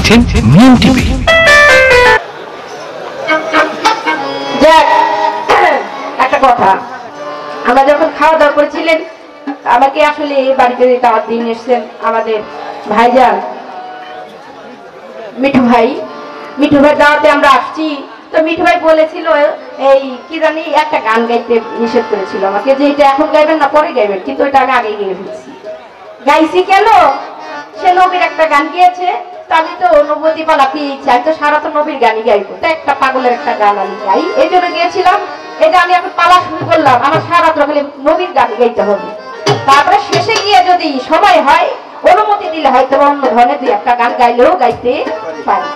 দেখছেন নিয়ম টিভি। একটা কথা, আমরা যখন খাওয়া দাওয়া করেছিলেন আমাকে আসলে বাড়িতে দাওয়াত দিয়ে এসেছেন আমাদের ভাইজান মিঠু ভাই দাওয়াতে আমরা আসছি। তো মিঠু ভাই বলেছিল এই কি জানি একটা গান গাইতে নিষেধ করেছিল আমাকে, যে এটা এখন গাইবেন না পরে গাইবেন, কিন্তু এটা আমি আগেই গেয়ে ফেলছি। গাইছি কেন, সে নবীর একটা গান গিয়েছে, তো আমি তো নবতী পালা পেয়েছি, আমি তো সারা তো নবীর গানই গাইবো, তো একটা পাগলের একটা গান আমি গাই, এই জন্য গিয়েছিলাম। এটা আমি এখন পালা শুরু করলাম, আমার সারা তো খালি নবীর গান গাইতে হবে। তারপরে শেষে গিয়ে যদি সময় হয়, অনুমতি দিলে হয়তো অন্য ধরনের দুই একটা গান গাইলেও গাইতে পারি।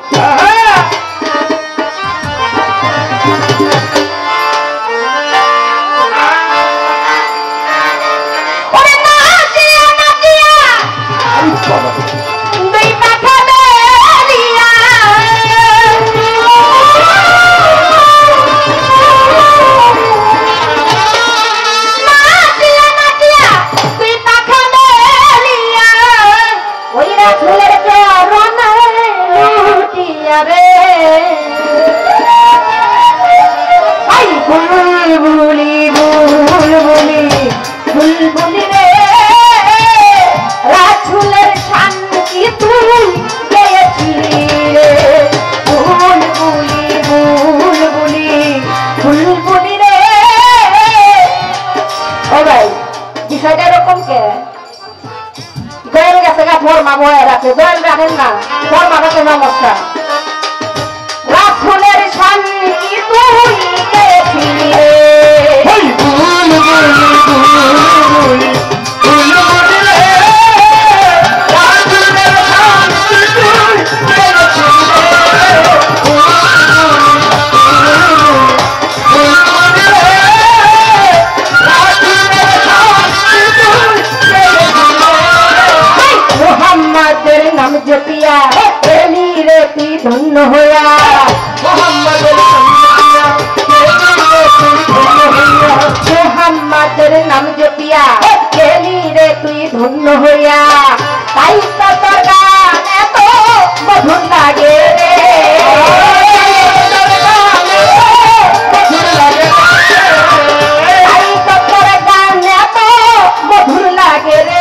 ধন্য হইয়া মোহাম্মদের নাম জপিয়া গেলি রে তুই ধন্য হইয়া, তাই তো তোর গান এত মধুর লাগে রে, তাই তো তোর গান এত মধুর লাগে রে।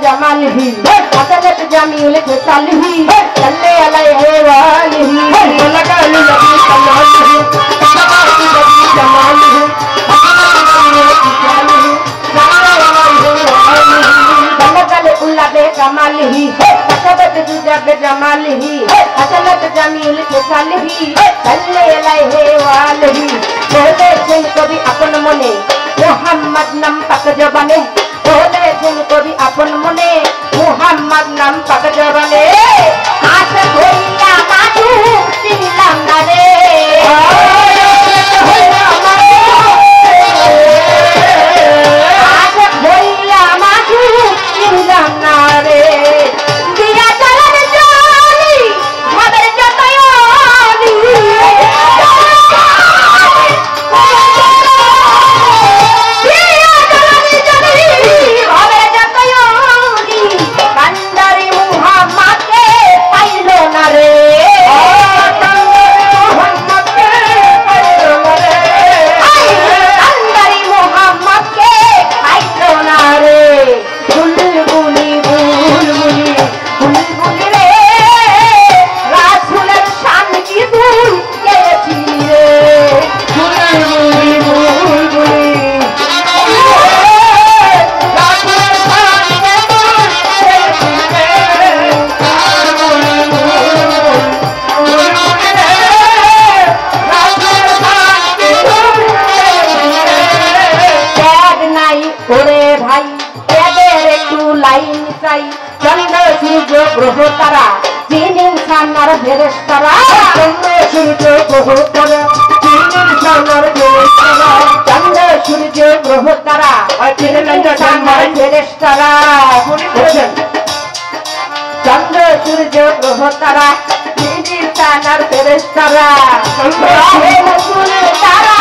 जमाल ही अदालत जमील के साल ही चले अलैहि वालिही लगा लगी कमाल ही जमाल ही बलगल उल्ला बे कमाल ही अदालत जब जमाल ही अदालत जमील के साल ही चले अलैहि वालिही बोले कभी अपन मने मोहम्मद नाम पाक जबाने बोलेছেন কবি আপন মনে মুহাম্মদ নাম পাক জবানে, আশা হইয়া মাঝু চিনলাম না রে, আশা হইয়া মাঝু চিনলাম না রে, দিয়া চালান জানি ভাবের যতয়নি নাই চন্দ্র সূর্য গ্রহ তারা জিন ইনসান আর ফেরেশতারা চন্দ্র সূর্য গ্রহ তারা জিন ইনসান আর ফেরেশতারা চন্দ্র সূর্য গ্রহ তারা জিন ইনসান আর ফেরেশতারা চন্দ্র সূর্য গ্রহ তারা জিন ইনসান আর ফেরেশতারা তারা